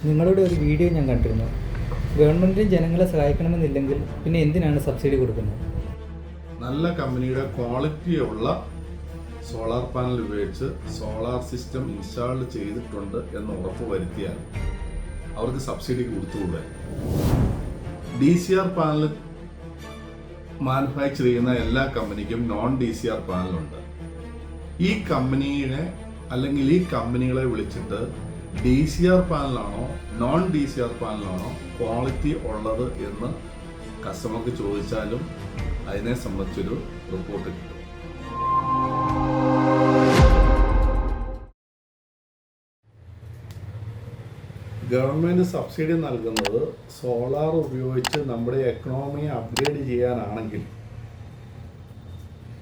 നിങ്ങളുടെ ഒരു വീഡിയോ ഞാൻ കണ്ടിരുന്നു. ഗവൺമെൻറ്റിന് ജനങ്ങളെ സഹായിക്കണമെന്നില്ലെങ്കിൽ പിന്നെ എന്തിനാണ് സബ്സിഡി കൊടുക്കുന്നത്? നല്ല കമ്പനിയുടെ ക്വാളിറ്റിയുള്ള സോളാർ പാനൽ ഉപയോഗിച്ച് സോളാർ സിസ്റ്റം ഇൻസ്റ്റാൾ ചെയ്തിട്ടുണ്ട് എന്ന് ഉറപ്പ് വരുത്തിയാൽ അവർക്ക് സബ്സിഡി കൊടുത്തുകൂടെ? DCR പാനൽ മാനുഫാക്ചർ ചെയ്യുന്ന എല്ലാ കമ്പനിക്കും നോൺ DCR പാനലുണ്ട്. ഈ കമ്പനിയെ അല്ലെങ്കിൽ ഈ കമ്പനികളെ വിളിച്ചിട്ട് DCR പാനലാണോ നോൺ DCR പാനലാണോ ക്വാളിറ്റി ഉള്ളത് എന്ന് കസ്റ്റമർക്ക് ചോദിച്ചാലും അതിനെ സംബന്ധിച്ചൊരു റിപ്പോർട്ട് കിട്ടും. ഗവൺമെൻറ് സബ്സിഡി നൽകുന്നത് സോളാർ ഉപയോഗിച്ച് നമ്മുടെ എക്കണോമിയെ അപ്ഗ്രേഡ് ചെയ്യാനാണെങ്കിൽ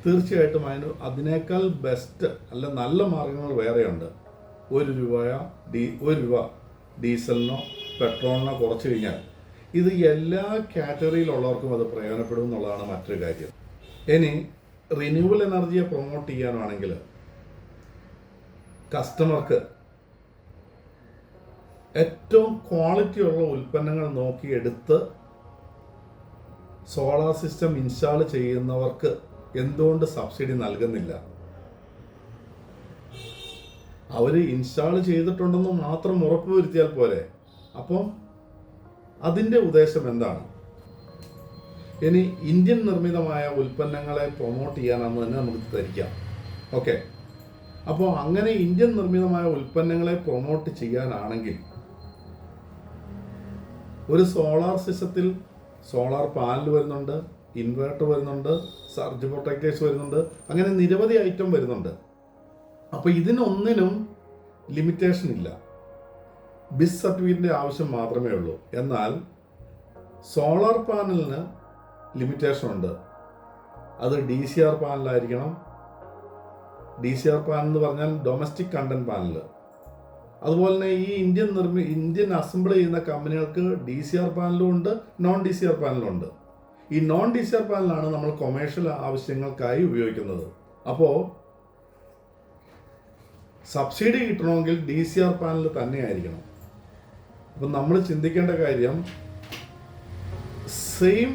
തീർച്ചയായിട്ടും അതിനേക്കാൾ ബെസ്റ്റ് അല്ല നല്ല മാർഗങ്ങൾ വേറെയുണ്ട്. ഒരു രൂപ ഡീസലിനോ പെട്രോളിനോ കുറച്ച് കഴിഞ്ഞാൽ ഇത് എല്ലാ കാറ്റഗറിയിലുള്ളവർക്കും അത് പ്രയോജനപ്പെടും എന്നുള്ളതാണ് മറ്റൊരു കാര്യം. ഇനി റിന്യൂവൽ എനർജിയെ പ്രൊമോട്ട് ചെയ്യാനാണെങ്കിൽ കസ്റ്റമർക്ക് ഏറ്റവും ക്വാളിറ്റിയുള്ള ഉൽപ്പന്നങ്ങൾ നോക്കിയെടുത്ത് സോളാർ സിസ്റ്റം ഇൻസ്റ്റാൾ ചെയ്യുന്നവർക്ക് എന്തുകൊണ്ട് സബ്സിഡി നൽകുന്നില്ല? അവർ ഇൻസ്റ്റാൾ ചെയ്തിട്ടുണ്ടെന്ന് മാത്രം ഉറപ്പുവരുത്തിയാൽ പോരെ. അപ്പം അതിൻ്റെ ഉദ്ദേശം എന്താണ്? ഇനി ഇന്ത്യൻ നിർമ്മിതമായ ഉൽപ്പന്നങ്ങളെ പ്രൊമോട്ട് ചെയ്യാനാണെന്ന് തന്നെ നമുക്ക് ധരിക്കാം. ഓക്കെ, അപ്പോൾ അങ്ങനെ ഇന്ത്യൻ നിർമ്മിതമായ ഉൽപ്പന്നങ്ങളെ പ്രൊമോട്ട് ചെയ്യാനാണെങ്കിൽ ഒരു സോളാർ സിസ്റ്റത്തിൽ സോളാർ പാനൽ വരുന്നുണ്ട്, ഇൻവേർട്ടർ വരുന്നുണ്ട്, സർജ് പ്രൊട്ടക്ടേഴ്സ് വരുന്നുണ്ട്, അങ്ങനെ നിരവധി ഐറ്റം വരുന്നുണ്ട്. അപ്പോൾ ഇതിനൊന്നിനും ലിമിറ്റേഷൻ ഇല്ല. ബിസ് സർട്ടിഫിക്കറ്റിൻ്റെ ആവശ്യം മാത്രമേ ഉള്ളൂ. എന്നാൽ സോളാർ പാനലിന് ലിമിറ്റേഷൻ ഉണ്ട്. അത് DCR പാനലായിരിക്കണം. DCR പാനൽ എന്ന് പറഞ്ഞാൽ ഡൊമസ്റ്റിക് കണ്ടന്റ് പാനൽ. അതുപോലെ തന്നെ ഈ ഇന്ത്യൻ അസംബിൾ ചെയ്യുന്ന കമ്പനികൾക്ക് DCR പാനലും ഉണ്ട്, നോൺ DCR പാനലും ഉണ്ട്. ഈ നോൺ DCR പാനലാണ് നമ്മൾ കൊമേഴ്ഷ്യൽ ആവശ്യങ്ങൾക്കായി ഉപയോഗിക്കുന്നത്. അപ്പോൾ സബ്സിഡി കിട്ടണമെങ്കിൽ DCR പാനൽ തന്നെയായിരിക്കണം. അപ്പം നമ്മൾ ചിന്തിക്കേണ്ട കാര്യം, സെയിം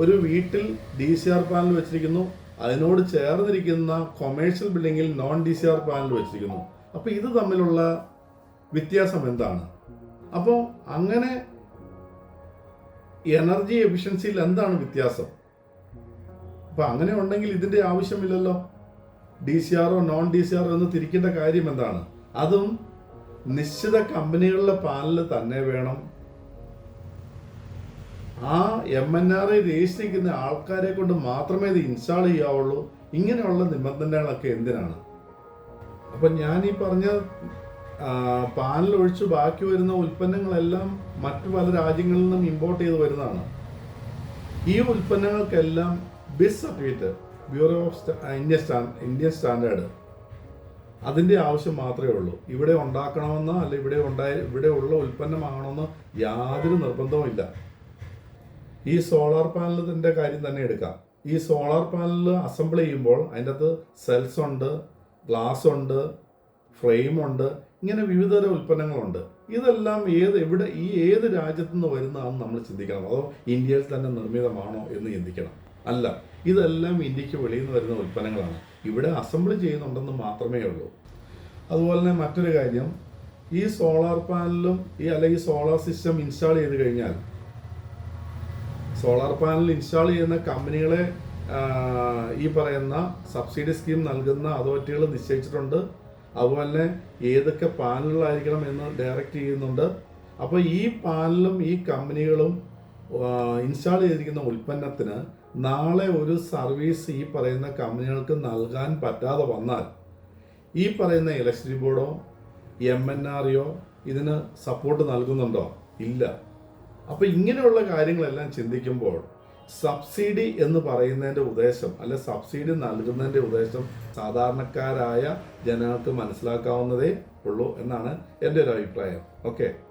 ഒരു വീട്ടിൽ DCR പാനൽ വെച്ചിരിക്കുന്നു, അതിനോട് ചേർന്നിരിക്കുന്ന കൊമേഴ്ഷ്യൽ ബിൽഡിങ്ങിൽ നോൺ DCR പാനൽ വെച്ചിരിക്കുന്നു. അപ്പോൾ ഇത് തമ്മിലുള്ള വ്യത്യാസം എന്താണ്? അപ്പോൾ അങ്ങനെ എനർജി എഫിഷ്യൻസിയിൽ എന്താണ് വ്യത്യാസം? അപ്പം അങ്ങനെ ഉണ്ടെങ്കിൽ ഇതിൻ്റെ ആവശ്യമില്ലല്ലോ. DCRO നോൺ DCRO എന്ന് തിരിക്കേണ്ട കാര്യം എന്താണ്? അതും നിശ്ചിത കമ്പനികളിലെ പാനൽ തന്നെ വേണം. ആ MNRE രജിസ്റ്റർ ചെയ്യുന്ന ആൾക്കാരെ കൊണ്ട് മാത്രമേ ഇത് ഇൻസ്റ്റാൾ ചെയ്യാവുള്ളൂ. ഇങ്ങനെയുള്ള നിബന്ധനകളൊക്കെ എന്തിനാണ്? അപ്പം ഞാൻ ഈ പറഞ്ഞ പാനൽ ഒഴിച്ച് ബാക്കി വരുന്ന ഉൽപ്പന്നങ്ങളെല്ലാം മറ്റു പല രാജ്യങ്ങളിൽ നിന്നും ഇമ്പോർട്ട് ചെയ്ത് വരുന്നതാണ്. ഈ ഉൽപ്പന്നങ്ങൾക്കെല്ലാം BIS certificate, Bureau of Indian Standard, അതിൻ്റെ ആവശ്യം മാത്രമേ ഉള്ളൂ. ഇവിടെ ഉണ്ടാക്കണമെന്നോ അല്ല ഇവിടെ ഉള്ള ഉൽപ്പന്നമാകണമെന്നോ യാതൊരു നിർബന്ധവും ഇല്ല. ഈ സോളാർ പാനലിൻ്റെ കാര്യം തന്നെ എടുക്കാം. ഈ സോളാർ പാനൽ അസംബിൾ ചെയ്യുമ്പോൾ അതിൻ്റെ അകത്ത് സെൽസ് ഉണ്ട്, ഗ്ലാസ് ഉണ്ട്, ഫ്രെയിമുണ്ട്, ഇങ്ങനെ വിവിധതരം ഉൽപ്പന്നങ്ങളുണ്ട്. ഇതെല്ലാം ഏത് രാജ്യത്തു നിന്ന് വരുന്നതാണെന്ന് നമ്മൾ ചിന്തിക്കണം. അതോ ഇന്ത്യയിൽ തന്നെ നിർമ്മിതമാണോ എന്ന് ചിന്തിക്കണം. അല്ല, ഇതെല്ലാം ഇന്ത്യക്ക് വെളിയിൽ നിന്ന് വരുന്ന ഉൽപ്പന്നങ്ങളാണ്. ഇവിടെ അസംബിൾ ചെയ്യുന്നുണ്ടെന്ന് മാത്രമേ ഉള്ളൂ. അതുപോലെ തന്നെ മറ്റൊരു കാര്യം, ഈ സോളാർ പാനലും അല്ലെങ്കിൽ സോളാർ സിസ്റ്റം ഇൻസ്റ്റാൾ ചെയ്ത് കഴിഞ്ഞാൽ സോളാർ പാനൽ ഇൻസ്റ്റാൾ ചെയ്യുന്ന കമ്പനികളെ ഈ പറയുന്ന സബ്സിഡി സ്കീം നൽകുന്ന അതോറിറ്റികൾ നിശ്ചയിച്ചിട്ടുണ്ട്. അതുപോലെ തന്നെ ഏതൊക്കെ പാനലുകളായിരിക്കണം എന്ന് ഡയറക്റ്റ് ചെയ്യുന്നുണ്ട്. അപ്പോൾ ഈ പാനലും ഈ കമ്പനികളും ഇൻസ്റ്റാൾ ചെയ്തിരിക്കുന്ന ഉൽപ്പന്നത്തിന് നാളെ ഒരു സർവീസ് ഈ പറയുന്ന കമ്പനികൾക്ക് നൽകാൻ പറ്റാതെ വന്നാൽ ഈ പറയുന്ന ഇലക്ട്രിസിറ്റി ബോർഡോ MNREയോ ഇതിന് സപ്പോർട്ട് നൽകുന്നുണ്ടോ? ഇല്ല. അപ്പോൾ ഇങ്ങനെയുള്ള കാര്യങ്ങളെല്ലാം ചിന്തിക്കുമ്പോൾ സബ്സിഡി എന്ന് പറയുന്നതിൻ്റെ ഉദ്ദേശം അല്ലെ സബ്സിഡി നൽകുന്നതിൻ്റെ ഉദ്ദേശം സാധാരണക്കാരായ ജനങ്ങൾക്ക് മനസ്സിലാക്കാവുന്നതേ ഉള്ളൂ എന്നാണ് എൻ്റെ ഒരു അഭിപ്രായം. ഓക്കെ.